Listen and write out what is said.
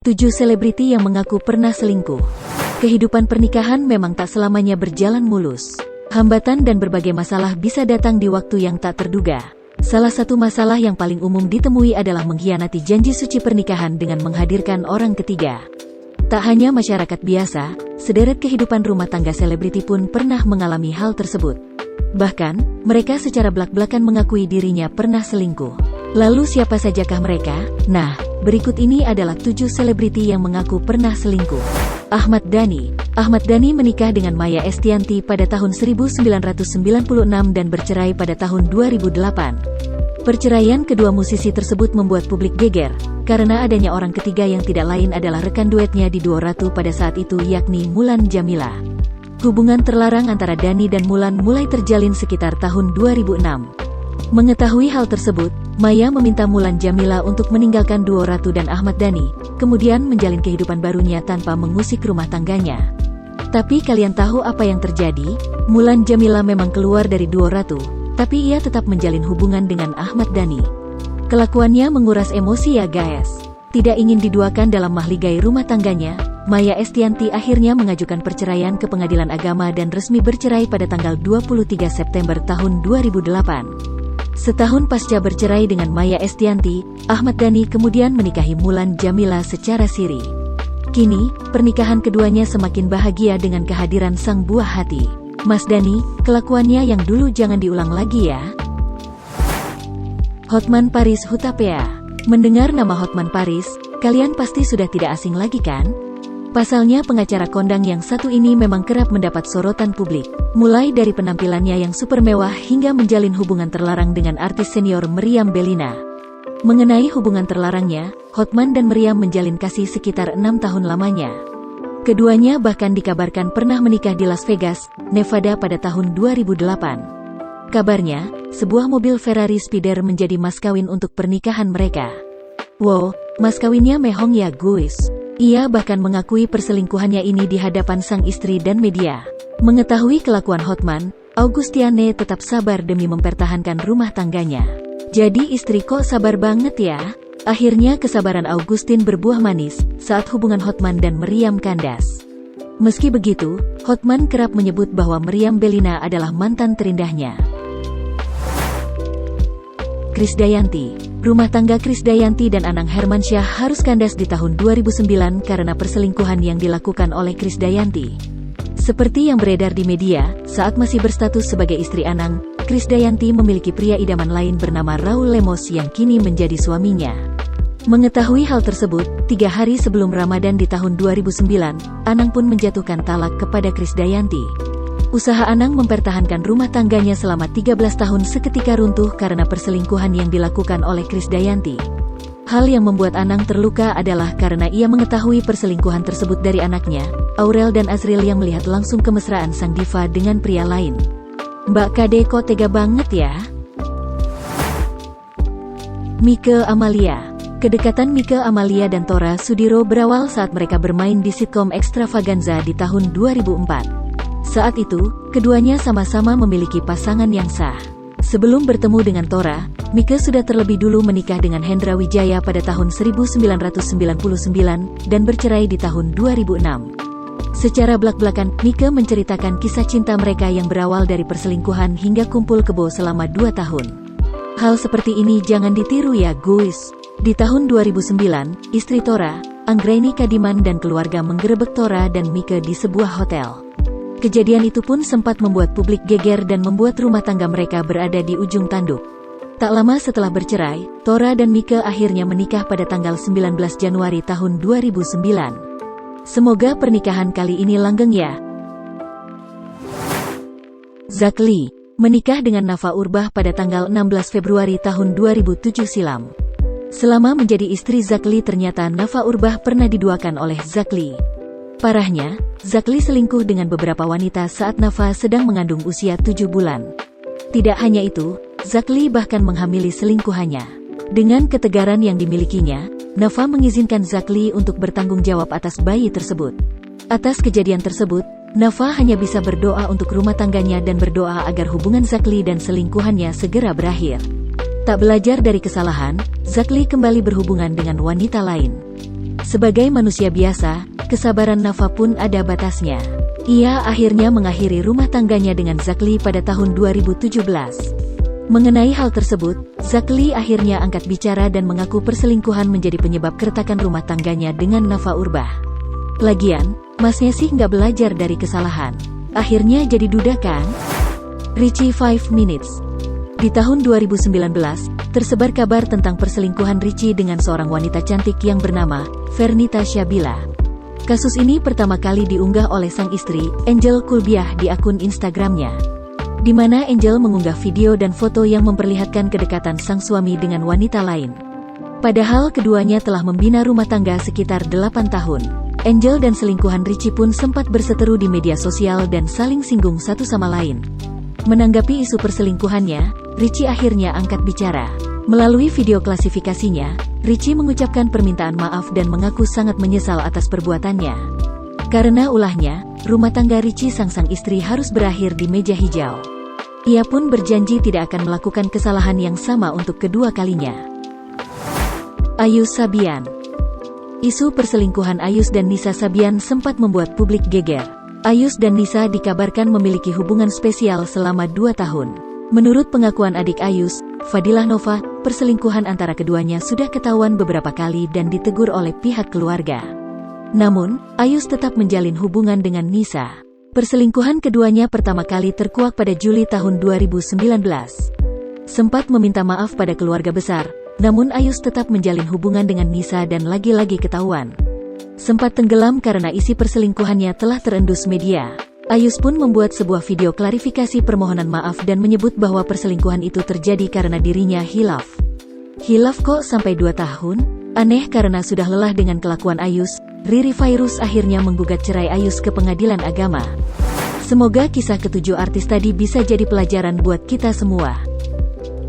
7 selebriti yang mengaku pernah selingkuh. Kehidupan pernikahan memang tak selamanya berjalan mulus. Hambatan dan berbagai masalah bisa datang di waktu yang tak terduga. Salah satu masalah yang paling umum ditemui adalah mengkhianati janji suci pernikahan dengan menghadirkan orang ketiga. Tak hanya masyarakat biasa, sederet kehidupan rumah tangga selebriti pun pernah mengalami hal tersebut. Bahkan, mereka secara belak-belakan mengakui dirinya pernah selingkuh. Lalu siapa sajakah mereka? Nah, berikut ini adalah 7 selebriti yang mengaku pernah selingkuh. Ahmad Dhani. Ahmad Dhani menikah dengan Maya Estianty pada tahun 1996 dan bercerai pada tahun 2008. Perceraian kedua musisi tersebut membuat publik geger, karena adanya orang ketiga yang tidak lain adalah rekan duetnya di duo Ratu pada saat itu, yakni Mulan Jameela. Hubungan terlarang antara Dhani dan Mulan mulai terjalin sekitar tahun 2006. Mengetahui hal tersebut, Maya meminta Mulan Jameela untuk meninggalkan duo Ratu dan Ahmad Dhani, kemudian menjalin kehidupan barunya tanpa mengusik rumah tangganya. Tapi kalian tahu apa yang terjadi? Mulan Jameela memang keluar dari duo Ratu, tapi ia tetap menjalin hubungan dengan Ahmad Dhani. Kelakuannya menguras emosi ya guys. Tidak ingin diduakan dalam mahligai rumah tangganya, Maya Estianty akhirnya mengajukan perceraian ke Pengadilan Agama dan resmi bercerai pada tanggal 23 September tahun 2008. Setahun pasca bercerai dengan Maya Estianty, Ahmad Dhani kemudian menikahi Mulan Jameela secara siri. Kini, pernikahan keduanya semakin bahagia dengan kehadiran sang buah hati. Mas Dhani, kelakuannya yang dulu jangan diulang lagi ya. Hotman Paris Hutapea. Mendengar nama Hotman Paris, kalian pasti sudah tidak asing lagi kan? Pasalnya pengacara kondang yang satu ini memang kerap mendapat sorotan publik. Mulai dari penampilannya yang super mewah hingga menjalin hubungan terlarang dengan artis senior Meriam Bellina. Mengenai hubungan terlarangnya, Hotman dan Meriam menjalin kasih sekitar 6 tahun lamanya. Keduanya bahkan dikabarkan pernah menikah di Las Vegas, Nevada pada tahun 2008. Kabarnya, sebuah mobil Ferrari Spider menjadi mas kawin untuk pernikahan mereka. Wow, mas kawinnya mehong ya guys. Ia bahkan mengakui perselingkuhannya ini di hadapan sang istri dan media. Mengetahui kelakuan Hotman, Augustiane tetap sabar demi mempertahankan rumah tangganya. Jadi istri kok sabar banget ya? Akhirnya kesabaran Augustin berbuah manis saat hubungan Hotman dan Meriam kandas. Meski begitu, Hotman kerap menyebut bahwa Meriam Bellina adalah mantan terindahnya. Krisdayanti. Rumah tangga Krisdayanti dan Anang Hermansyah harus kandas di tahun 2009 karena perselingkuhan yang dilakukan oleh Krisdayanti. Seperti yang beredar di media, saat masih berstatus sebagai istri Anang, Krisdayanti memiliki pria idaman lain bernama Raul Lemos yang kini menjadi suaminya. Mengetahui hal tersebut, 3 hari sebelum Ramadan di tahun 2009, Anang pun menjatuhkan talak kepada Krisdayanti. Usaha Anang mempertahankan rumah tangganya selama 13 tahun seketika runtuh karena perselingkuhan yang dilakukan oleh Krisdayanti. Hal yang membuat Anang terluka adalah karena ia mengetahui perselingkuhan tersebut dari anaknya, Aurel dan Azril, yang melihat langsung kemesraan sang diva dengan pria lain. Mbak Kade kok tega banget ya? Mike Amalia. Kedekatan Mike Amalia dan Tora Sudiro berawal saat mereka bermain di sitkom Extravaganza di tahun 2004. Saat itu, keduanya sama-sama memiliki pasangan yang sah. Sebelum bertemu dengan Tora, Mike sudah terlebih dulu menikah dengan Hendra Wijaya pada tahun 1999 dan bercerai di tahun 2006. Secara belak-belakan, Mike menceritakan kisah cinta mereka yang berawal dari perselingkuhan hingga kumpul kebo selama 2 tahun. Hal seperti ini jangan ditiru ya guys. Di tahun 2009, istri Tora, Anggraini Kadiman dan keluarga menggerebek Tora dan Mike di sebuah hotel. Kejadian itu pun sempat membuat publik geger dan membuat rumah tangga mereka berada di ujung tanduk. Tak lama setelah bercerai, Tora dan Mike akhirnya menikah pada tanggal 19 Januari tahun 2009. Semoga pernikahan kali ini langgeng ya. Zack Lee menikah dengan Nafa Urbach pada tanggal 16 Februari tahun 2007 silam. Selama menjadi istri Zack Lee, ternyata Nafa Urbach pernah diduakan oleh Zack Lee. Parahnya, Zack Lee selingkuh dengan beberapa wanita saat Nafa sedang mengandung usia 7 bulan. Tidak hanya itu, Zack Lee bahkan menghamili selingkuhannya. Dengan ketegaran yang dimilikinya, Nafa mengizinkan Zack Lee untuk bertanggung jawab atas bayi tersebut. Atas kejadian tersebut, Nafa hanya bisa berdoa untuk rumah tangganya dan berdoa agar hubungan Zack Lee dan selingkuhannya segera berakhir. Tak belajar dari kesalahan, Zack Lee kembali berhubungan dengan wanita lain. Sebagai manusia biasa, kesabaran Nafa pun ada batasnya. Ia akhirnya mengakhiri rumah tangganya dengan Zakly pada tahun 2017. Mengenai hal tersebut, Zakly akhirnya angkat bicara dan mengaku perselingkuhan menjadi penyebab keretakan rumah tangganya dengan Nafa Urbach. Lagian, masnya sih nggak belajar dari kesalahan. Akhirnya jadi duda kan? Richie 5 Minutes. Di tahun 2019, tersebar kabar tentang perselingkuhan Richie dengan seorang wanita cantik yang bernama Fernita Syabila. Kasus ini pertama kali diunggah oleh sang istri, Angel Kulbiah di akun Instagramnya, di mana Angel mengunggah video dan foto yang memperlihatkan kedekatan sang suami dengan wanita lain. Padahal keduanya telah membina rumah tangga sekitar 8 tahun. Angel dan selingkuhan Richie pun sempat berseteru di media sosial dan saling singgung satu sama lain. Menanggapi isu perselingkuhannya, Richie akhirnya angkat bicara. Melalui video klasifikasinya, Richie mengucapkan permintaan maaf dan mengaku sangat menyesal atas perbuatannya. Karena ulahnya, rumah tangga Richie sang istri harus berakhir di meja hijau. Ia pun berjanji tidak akan melakukan kesalahan yang sama untuk kedua kalinya. Ayus Sabian. Isu perselingkuhan Ayus dan Nisa Sabian sempat membuat publik geger. Ayus dan Nisa dikabarkan memiliki hubungan spesial selama 2 tahun. Menurut pengakuan adik Ayus, Fadilah Nova, perselingkuhan antara keduanya sudah ketahuan beberapa kali dan ditegur oleh pihak keluarga. Namun, Ayus tetap menjalin hubungan dengan Nisa. Perselingkuhan keduanya pertama kali terkuak pada Juli tahun 2019. Sempat meminta maaf pada keluarga besar, namun Ayus tetap menjalin hubungan dengan Nisa dan lagi-lagi ketahuan. Sempat tenggelam karena isi perselingkuhannya telah terendus media. Ayus pun membuat sebuah video klarifikasi permohonan maaf dan menyebut bahwa perselingkuhan itu terjadi karena dirinya hilaf. Hilaf kok sampai 2 tahun? Aneh karena sudah lelah dengan kelakuan Ayus, Riri Virus akhirnya menggugat cerai Ayus ke pengadilan agama. Semoga kisah ketujuh artis tadi bisa jadi pelajaran buat kita semua.